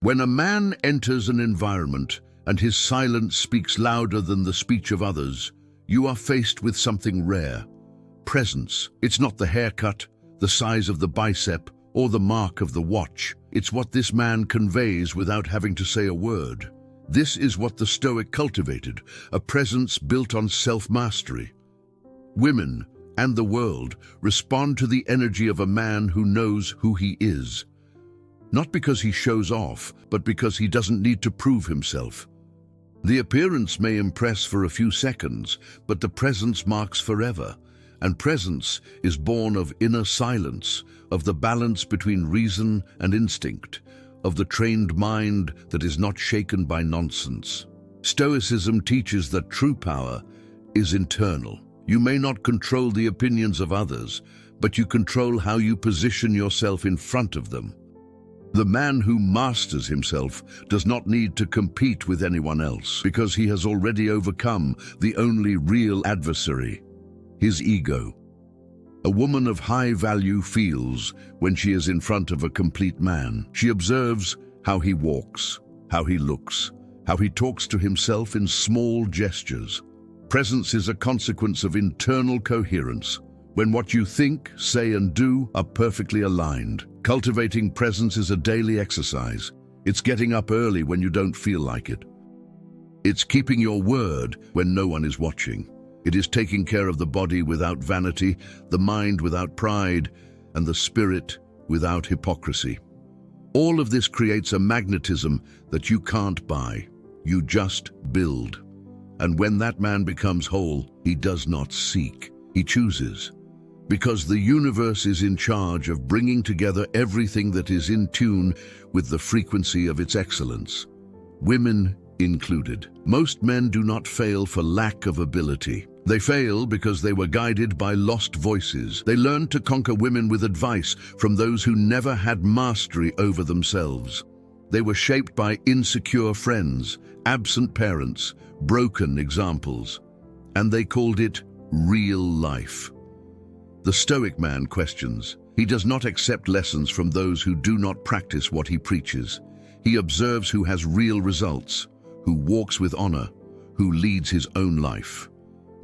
When a man enters an environment and his silence speaks louder than the speech of others, you are faced with something rare. Presence. It's not the haircut, the size of the bicep, or the mark of the watch. It's what this man conveys without having to say a word. This is what the Stoic cultivated, a presence built on self-mastery. Women and the world respond to the energy of a man who knows who he is. Not because he shows off, but because he doesn't need to prove himself. The appearance may impress for a few seconds, but the presence marks forever. And presence is born of inner silence, of the balance between reason and instinct, of the trained mind that is not shaken by nonsense. Stoicism teaches that true power is internal. You may not control the opinions of others, but you control how you position yourself in front of them. The man who masters himself does not need to compete with anyone else because he has already overcome the only real adversary, his ego. A woman of high value feels when she is in front of a complete man. She observes how he walks, how he looks, how he talks to himself in small gestures. Presence is a consequence of internal coherence, when what you think, say, and do are perfectly aligned. Cultivating presence is a daily exercise. It's getting up early when you don't feel like it. It's keeping your word when no one is watching. It is taking care of the body without vanity, the mind without pride, and the spirit without hypocrisy. All of this creates a magnetism that you can't buy. You just build. And when that man becomes whole, he does not seek, he chooses. Because the universe is in charge of bringing together everything that is in tune with the frequency of its excellence, women included. Most men do not fail for lack of ability. They fail because they were guided by lost voices. They learned to conquer women with advice from those who never had mastery over themselves. They were shaped by insecure friends, absent parents, broken examples, and they called it real life. The Stoic man questions. He does not accept lessons from those who do not practice what he preaches. He observes who has real results, who walks with honor, who leads his own life.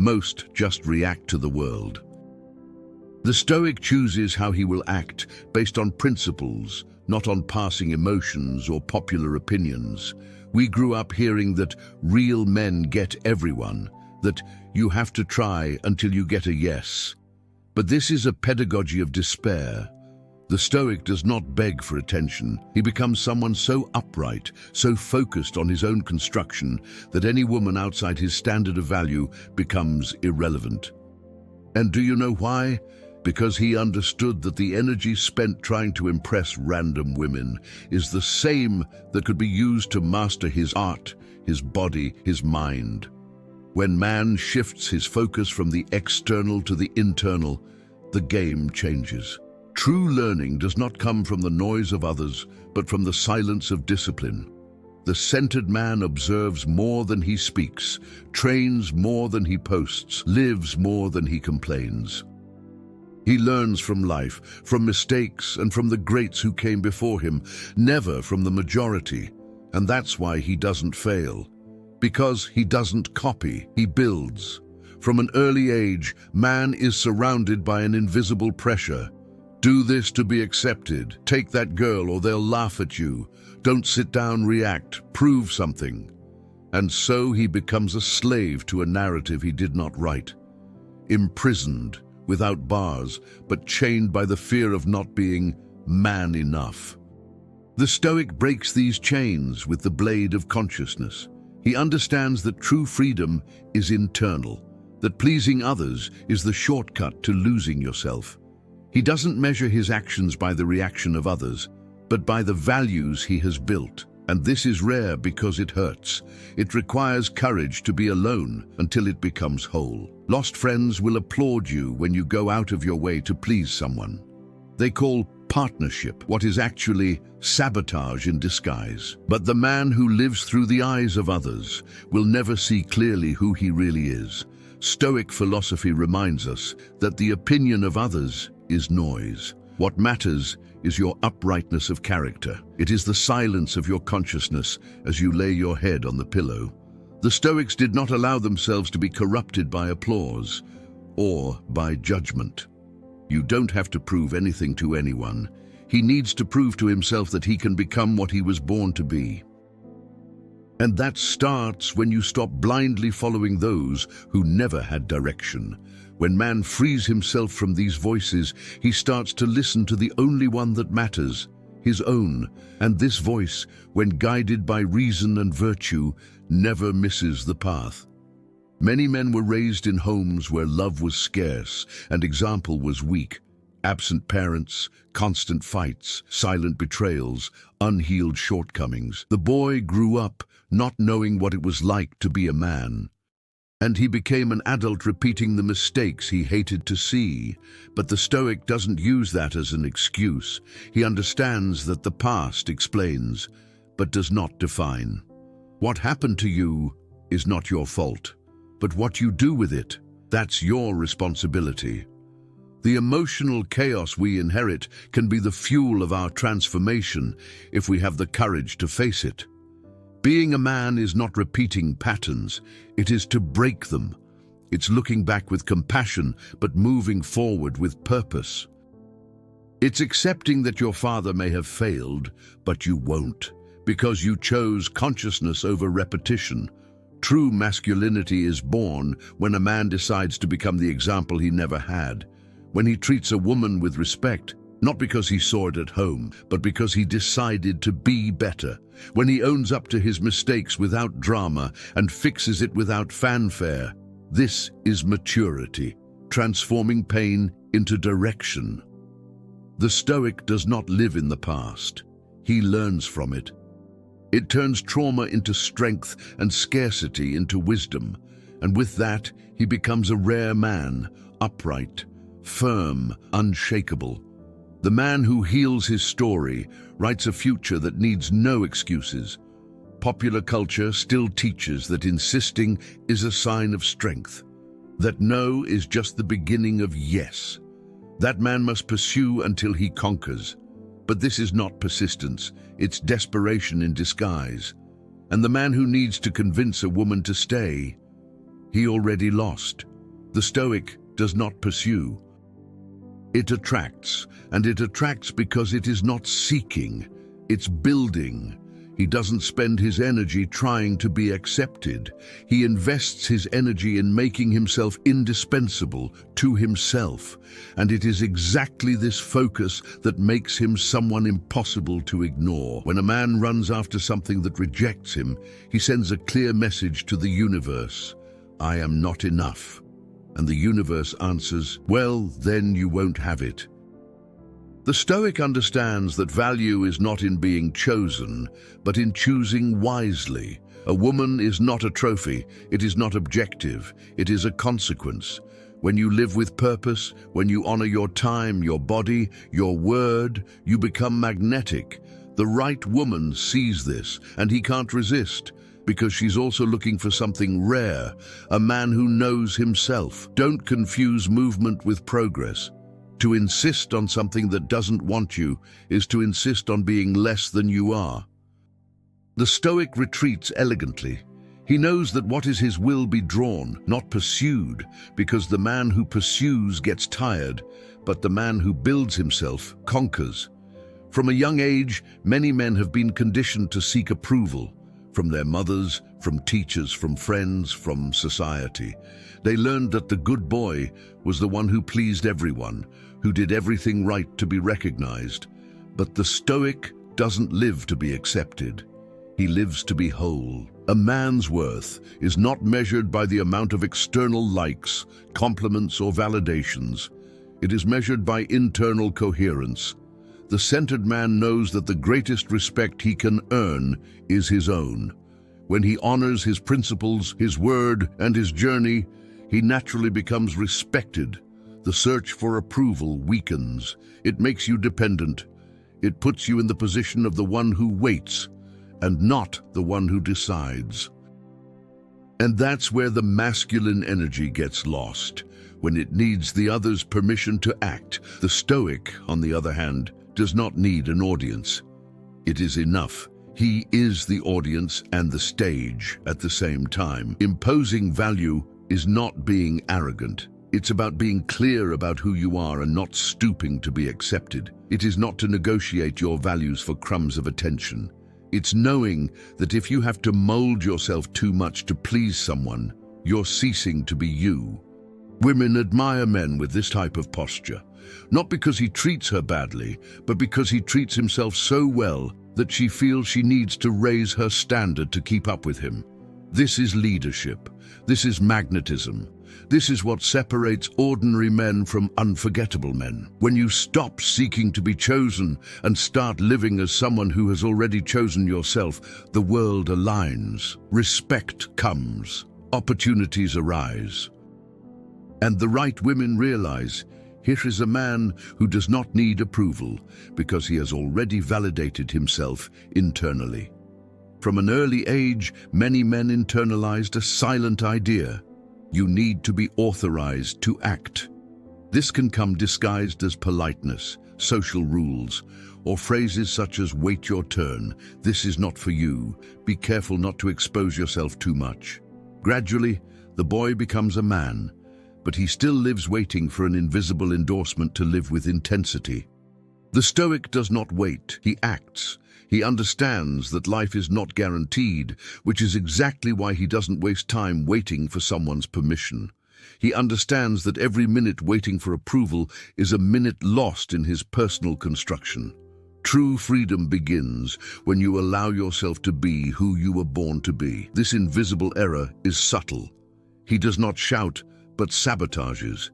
Most just react to the world. The Stoic chooses how he will act based on principles, not on passing emotions or popular opinions. We grew up hearing that real men get everyone, that you have to try until you get a yes. But this is a pedagogy of despair. The Stoic does not beg for attention. He becomes someone so upright, so focused on his own construction, that any woman outside his standard of value becomes irrelevant. And do you know why? Because he understood that the energy spent trying to impress random women is the same that could be used to master his art, his body, his mind. When man shifts his focus from the external to the internal, the game changes. True learning does not come from the noise of others, but from the silence of discipline. The centered man observes more than he speaks, trains more than he posts, lives more than he complains. He learns from life, from mistakes, and from the greats who came before him, never from the majority. And that's why he doesn't fail. Because he doesn't copy, he builds. From an early age, man is surrounded by an invisible pressure. Do this to be accepted. Take that girl or they'll laugh at you. Don't sit down, react, prove something. And so he becomes a slave to a narrative he did not write. Imprisoned, without bars, but chained by the fear of not being man enough. The Stoic breaks these chains with the blade of consciousness. He understands that true freedom is internal, that pleasing others is the shortcut to losing yourself. He doesn't measure his actions by the reaction of others, but by the values he has built. And this is rare because it hurts. It requires courage to be alone until it becomes whole. Lost friends will applaud you when you go out of your way to please someone. They call partnership what is actually sabotage in disguise. But the man who lives through the eyes of others will never see clearly who he really is. Stoic philosophy reminds us that the opinion of others is noise. What matters is your uprightness of character. It is the silence of your consciousness as you lay your head on the pillow. The Stoics did not allow themselves to be corrupted by applause or by judgment. You don't have to prove anything to anyone. He needs to prove to himself that he can become what he was born to be. And that starts when you stop blindly following those who never had direction. When man frees himself from these voices, he starts to listen to the only one that matters, his own. And this voice, when guided by reason and virtue, never misses the path. Many men were raised in homes where love was scarce and example was weak. Absent parents, constant fights, silent betrayals, unhealed shortcomings. The boy grew up not knowing what it was like to be a man. And he became an adult repeating the mistakes he hated to see. But the Stoic doesn't use that as an excuse. He understands that the past explains, but does not define. What happened to you is not your fault, but what you do with it, that's your responsibility. The emotional chaos we inherit can be the fuel of our transformation if we have the courage to face it. Being a man is not repeating patterns, it is to break them. It's looking back with compassion, but moving forward with purpose. It's accepting that your father may have failed, but you won't, because you chose consciousness over repetition. True masculinity is born when a man decides to become the example he never had. When he treats a woman with respect, not because he saw it at home, but because he decided to be better. When he owns up to his mistakes without drama and fixes it without fanfare. This is maturity, transforming pain into direction. The Stoic does not live in the past. He learns from it. It turns trauma into strength and scarcity into wisdom. And with that, he becomes a rare man, upright, firm, unshakable. The man who heals his story writes a future that needs no excuses. Popular culture still teaches that insisting is a sign of strength, that no is just the beginning of yes. That man must pursue until he conquers. But this is not persistence, it's desperation in disguise. And the man who needs to convince a woman to stay, he already lost. The Stoic does not pursue. It attracts, and it attracts because it is not seeking, it's building. He doesn't spend his energy trying to be accepted. He invests his energy in making himself indispensable to himself. And it is exactly this focus that makes him someone impossible to ignore. When a man runs after something that rejects him, he sends a clear message to the universe: I am not enough. And the universe answers, well, then you won't have it. The Stoic understands that value is not in being chosen, but in choosing wisely. A woman is not a trophy, it is not objective, it is a consequence. When you live with purpose, when you honor your time, your body, your word, you become magnetic. The right woman sees this, and he can't resist, because she's also looking for something rare, a man who knows himself. Don't confuse movement with progress. To insist on something that doesn't want you is to insist on being less than you are. The Stoic retreats elegantly. He knows that what is his will be drawn, not pursued, because the man who pursues gets tired, but the man who builds himself conquers. From a young age, many men have been conditioned to seek approval, from their mothers, from teachers, from friends, from society. They learned that the good boy was the one who pleased everyone, who did everything right to be recognized. But the Stoic doesn't live to be accepted. He lives to be whole. A man's worth is not measured by the amount of external likes, compliments, or validations. It is measured by internal coherence. The centered man knows that the greatest respect he can earn is his own. When he honors his principles, his word, and his journey, he naturally becomes respected. The search for approval weakens. It makes you dependent. It puts you in the position of the one who waits, and not the one who decides. And that's where the masculine energy gets lost, when it needs the other's permission to act. The Stoic, on the other hand, does not need an audience. It is enough. He is the audience and the stage at the same time. Imposing value is not being arrogant. It's about being clear about who you are and not stooping to be accepted. It is not to negotiate your values for crumbs of attention. It's knowing that if you have to mold yourself too much to please someone, you're ceasing to be you. Women admire men with this type of posture, not because he treats her badly, but because he treats himself so well that she feels she needs to raise her standard to keep up with him. This is leadership. This is magnetism. This is what separates ordinary men from unforgettable men. When you stop seeking to be chosen and start living as someone who has already chosen yourself, the world aligns. Respect comes. Opportunities arise. And the right women realize, here is a man who does not need approval because he has already validated himself internally. From an early age, many men internalized a silent idea. You need to be authorized to act. This can come disguised as politeness, social rules, or phrases such as wait your turn, this is not for you, be careful not to expose yourself too much. Gradually, the boy becomes a man, but he still lives waiting for an invisible endorsement to live with intensity. The Stoic does not wait, he acts. He understands that life is not guaranteed, which is exactly why he doesn't waste time waiting for someone's permission. He understands that every minute waiting for approval is a minute lost in his personal construction. True freedom begins when you allow yourself to be who you were born to be. This invisible error is subtle. He does not shout, but sabotages.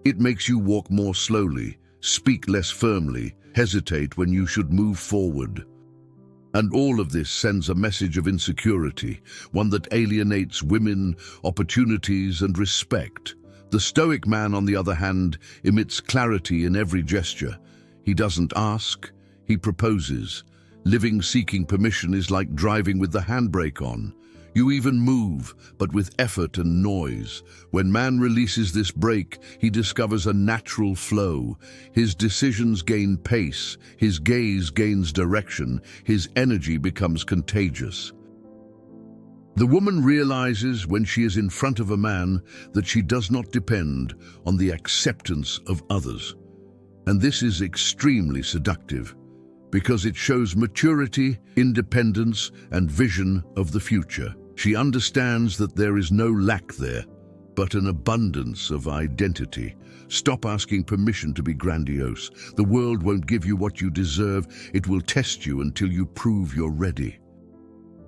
It makes you walk more slowly, speak less firmly, hesitate when you should move forward. And all of this sends a message of insecurity, one that alienates women, opportunities, and respect. The Stoic man, on the other hand, emits clarity in every gesture. He doesn't ask, he proposes. Living seeking permission is like driving with the handbrake on. You even move, but with effort and noise. When man releases this brake, he discovers a natural flow. His decisions gain pace, his gaze gains direction, his energy becomes contagious. The woman realizes when she is in front of a man that she does not depend on the acceptance of others. And this is extremely seductive, because it shows maturity, independence, and vision of the future. She understands that there is no lack there, but an abundance of identity. Stop asking permission to be grandiose. The world won't give you what you deserve. It will test you until you prove you're ready.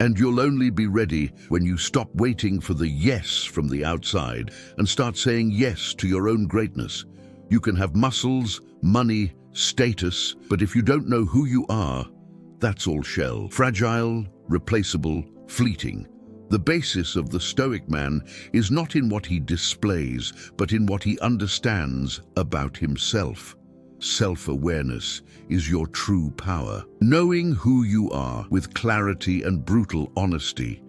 And you'll only be ready when you stop waiting for the yes from the outside and start saying yes to your own greatness. You can have muscles, money, status, but if you don't know who you are, that's all shell. Fragile, replaceable, fleeting. The basis of the Stoic man is not in what he displays, but in what he understands about himself. Self-awareness is your true power. Knowing who you are with clarity and brutal honesty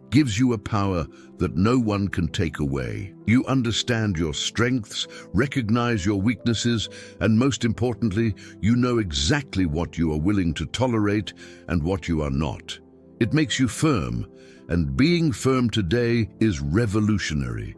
gives you a power that no one can take away. You understand your strengths, recognize your weaknesses, and most importantly, you know exactly what you are willing to tolerate and what you are not. It makes you firm, and being firm today is revolutionary.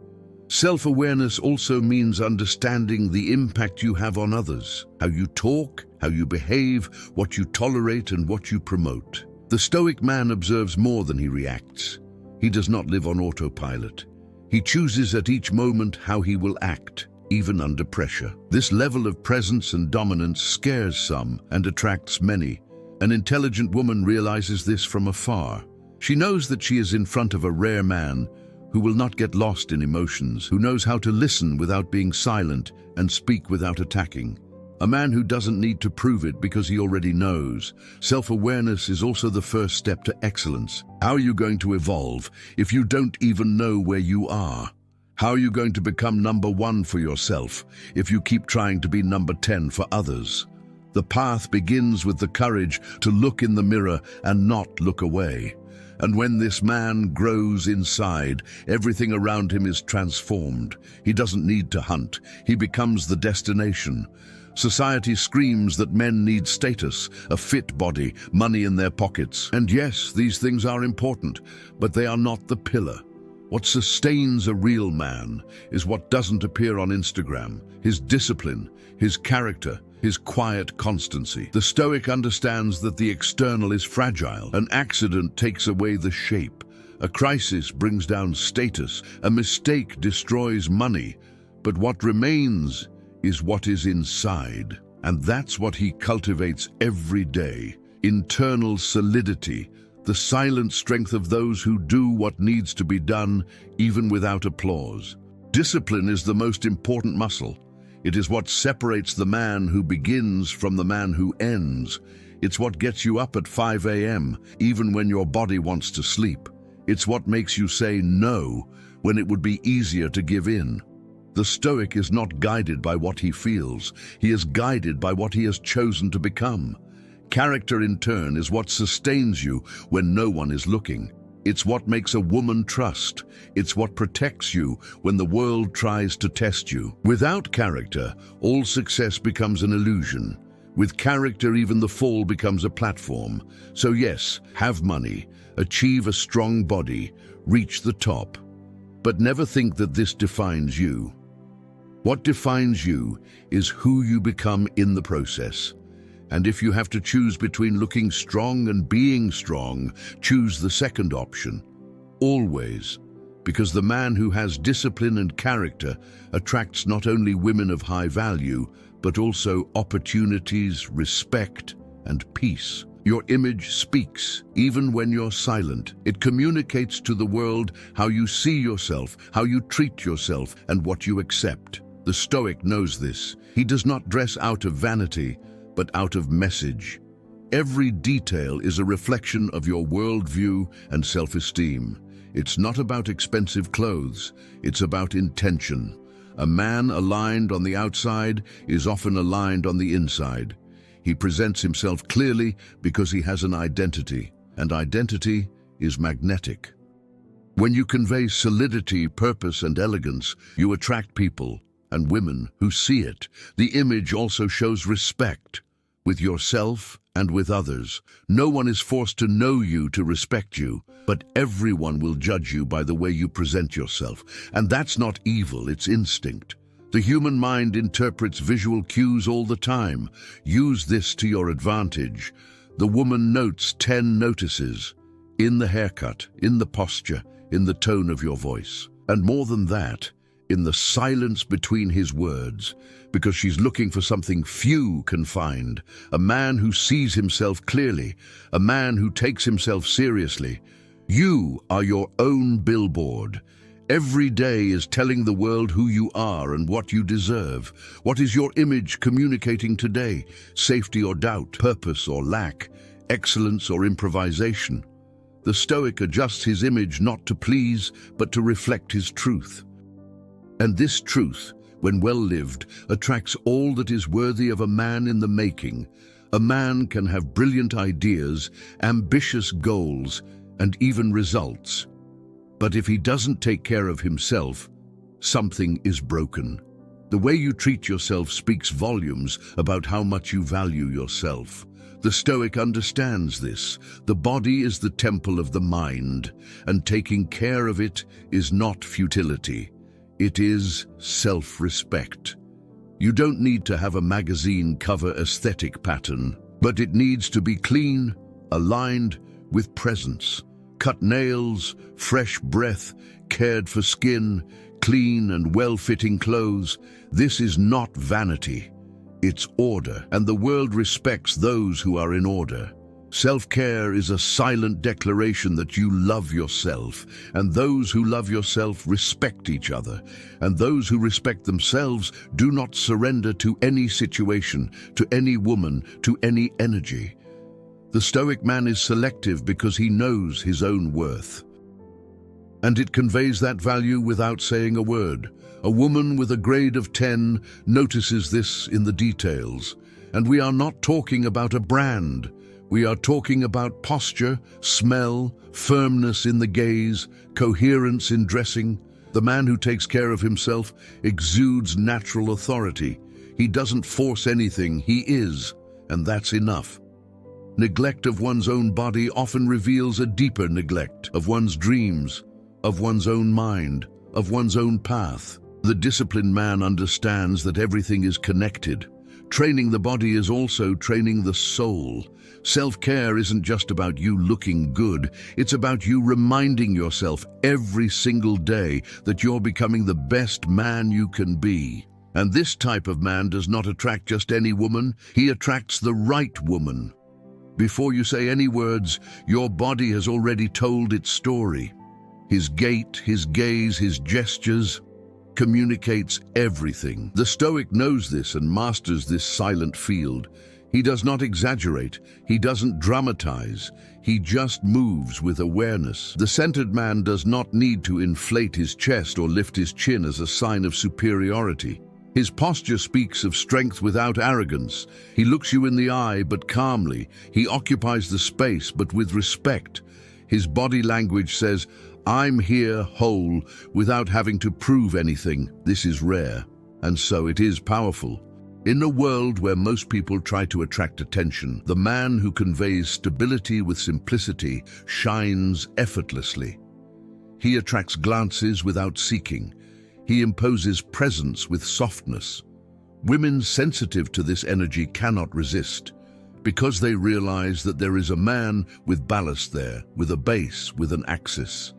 Self-awareness also means understanding the impact you have on others, how you talk, how you behave, what you tolerate, and what you promote. The Stoic man observes more than he reacts. He does not live on autopilot. He chooses at each moment how he will act, even under pressure. This level of presence and dominance scares some and attracts many. An intelligent woman realizes this from afar. She knows that she is in front of a rare man who will not get lost in emotions, who knows how to listen without being silent and speak without attacking. A man who doesn't need to prove it because he already knows. Self-awareness is also the first step to excellence. How are you going to evolve if you don't even know where you are? How are you going to become number one for yourself if you keep trying to be number 10 for others? The path begins with the courage to look in the mirror and not look away. And when this man grows inside, everything around him is transformed. He doesn't need to hunt. He becomes the destination. Society screams that men need status, a fit body, money in their pockets. And yes, these things are important, but they are not the pillar. What sustains a real man is what doesn't appear on Instagram: his discipline, his character, his quiet constancy. The Stoic understands that the external is fragile. An accident takes away the shape. A crisis brings down status. A mistake destroys money. But what remains is what is inside. And that's what he cultivates every day. Internal solidity, the silent strength of those who do what needs to be done, even without applause. Discipline is the most important muscle. It is what separates the man who begins from the man who ends. It's what gets you up at 5 a.m., even when your body wants to sleep. It's what makes you say no when it would be easier to give in. The Stoic is not guided by what he feels. He is guided by what he has chosen to become. Character, in turn, is what sustains you when no one is looking. It's what makes a woman trust. It's what protects you when the world tries to test you. Without character, all success becomes an illusion. With character, even the fall becomes a platform. So yes, have money, achieve a strong body, reach the top. But never think that this defines you. What defines you is who you become in the process. And if you have to choose between looking strong and being strong, choose the second option. Always. Because the man who has discipline and character attracts not only women of high value, but also opportunities, respect, and peace. Your image speaks, even when you're silent. It communicates to the world how you see yourself, how you treat yourself, and what you accept. The Stoic knows this. He does not dress out of vanity, but out of message. Every detail is a reflection of your worldview and self-esteem. It's not about expensive clothes, it's about intention. A man aligned on the outside is often aligned on the inside. He presents himself clearly because he has an identity, and identity is magnetic. When you convey solidity, purpose, and elegance, you attract people and women who see it. The image also shows respect with yourself and with others. No one is forced to know you to respect you, but everyone will judge you by the way you present yourself. And that's not evil, it's instinct. The human mind interprets visual cues all the time. Use this to your advantage. The woman notes 10 notices: in the haircut, in the posture, in the tone of your voice. And more than that, in the silence between his words, because she's looking for something few can find. A man who sees himself clearly, a man who takes himself seriously. You are your own billboard. Every day is telling the world who you are and what you deserve. What is your image communicating today? Safety or doubt, purpose or lack, excellence or improvisation? The Stoic adjusts his image not to please, but to reflect his truth. And this truth, when well lived, attracts all that is worthy of a man in the making. A man can have brilliant ideas, ambitious goals, and even results. But if he doesn't take care of himself, something is broken. The way you treat yourself speaks volumes about how much you value yourself. The Stoic understands this. The body is the temple of the mind, and taking care of it is not futility. It is self-respect. You don't need to have a magazine cover aesthetic pattern, but it needs to be clean, aligned with presence. Cut nails, fresh breath, cared for skin, clean and well-fitting clothes. This is not vanity. It's order, and the world respects those who are in order. Self-care is a silent declaration that you love yourself, and those who love yourself respect each other, and those who respect themselves do not surrender to any situation, to any woman, to any energy. The Stoic man is selective because he knows his own worth. And it conveys that value without saying a word. A woman with a grade of 10 notices this in the details. And we are not talking about a brand. We are talking about posture, smell, firmness in the gaze, coherence in dressing. The man who takes care of himself exudes natural authority. He doesn't force anything, he is, and that's enough. Neglect of one's own body often reveals a deeper neglect of one's dreams, of one's own mind, of one's own path. The disciplined man understands that everything is connected. Training the body is also training the soul. Self-care isn't just about you looking good, it's about you reminding yourself every single day that you're becoming the best man you can be. And this type of man does not attract just any woman, he attracts the right woman. Before you say any words, your body has already told its story. His gait, his gaze, his gestures communicates everything. The Stoic knows this and masters this silent field. He does not exaggerate, he doesn't dramatize, he just moves with awareness. The centered man does not need to inflate his chest or lift his chin as a sign of superiority. His posture speaks of strength without arrogance. He looks you in the eye, but calmly. He occupies the space, but with respect. His body language says, "I'm here whole," without having to prove anything. This is rare, and so it is powerful. In a world where most people try to attract attention, the man who conveys stability with simplicity shines effortlessly. He attracts glances without seeking. He imposes presence with softness. Women sensitive to this energy cannot resist, because they realize that there is a man with ballast there, with a base, with an axis.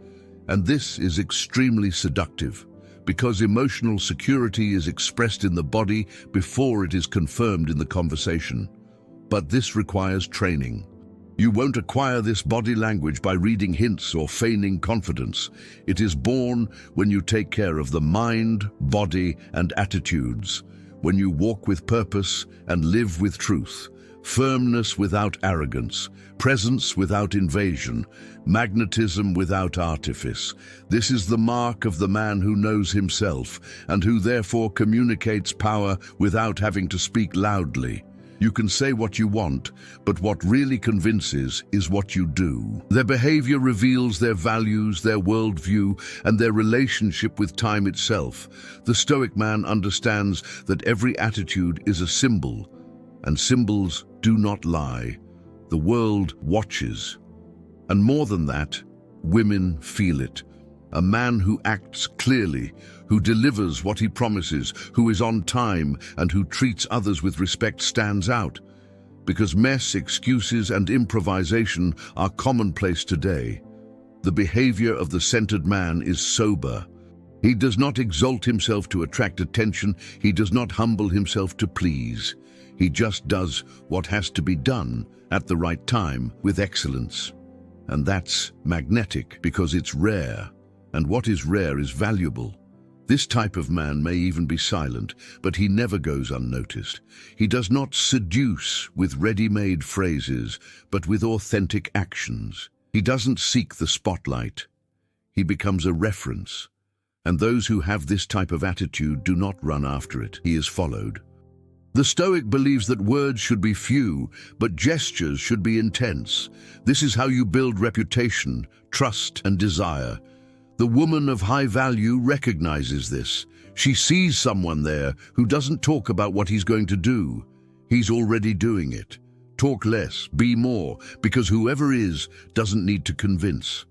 And this is extremely seductive, because emotional security is expressed in the body before it is confirmed in the conversation. But this requires training. You won't acquire this body language by reading hints or feigning confidence. It is born when you take care of the mind, body, and attitudes, when you walk with purpose and live with truth, firmness without arrogance, presence without invasion, magnetism without artifice. This is the mark of the man who knows himself and who therefore communicates power without having to speak loudly. You can say what you want, but what really convinces is what you do. Their behavior reveals their values, their worldview, and their relationship with time itself. The Stoic man understands that every attitude is a symbol, and symbols do not lie. The world watches. And more than that, women feel it. A man who acts clearly, who delivers what he promises, who is on time, and who treats others with respect stands out. Because mess, excuses, and improvisation are commonplace today, the behavior of the centered man is sober. He does not exalt himself to attract attention, he does not humble himself to please. He just does what has to be done at the right time with excellence. And that's magnetic because it's rare. And what is rare is valuable. This type of man may even be silent, but he never goes unnoticed. He does not seduce with ready-made phrases, but with authentic actions. He doesn't seek the spotlight. He becomes a reference. And those who have this type of attitude do not run after it. He is followed. The Stoic believes that words should be few, but gestures should be intense. This is how you build reputation, trust, and desire. The woman of high value recognizes this. She sees someone there who doesn't talk about what he's going to do. He's already doing it. Talk less, be more, because whoever is doesn't need to convince.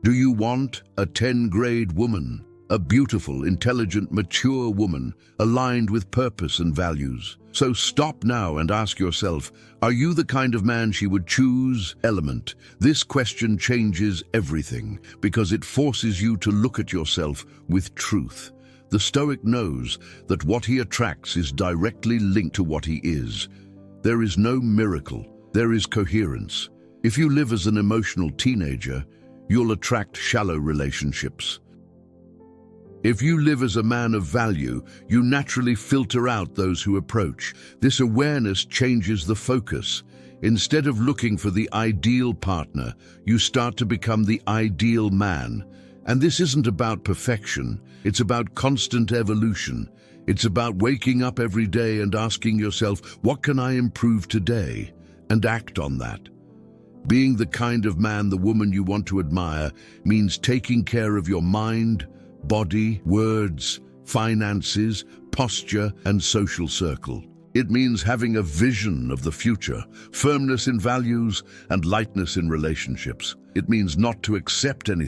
Do you want a 10-grade woman? A beautiful, intelligent, mature woman, aligned with purpose and values. So stop now and ask yourself, are you the kind of man she would choose? Element. This question changes everything because it forces you to look at yourself with truth. The Stoic knows that what he attracts is directly linked to what he is. There is no miracle, there is coherence. If you live as an emotional teenager, you'll attract shallow relationships. If you live as a man of value, you naturally filter out those who approach. This awareness changes the focus. Instead of looking for the ideal partner, you start to become the ideal man. And this isn't about perfection, it's about constant evolution. It's about waking up every day and asking yourself, what can I improve today? And act on that. Being the kind of man the woman you want to admire means taking care of your mind, body, words, finances, posture, and social circle. It means having a vision of the future, firmness in values, and lightness in relationships. It means not to accept anything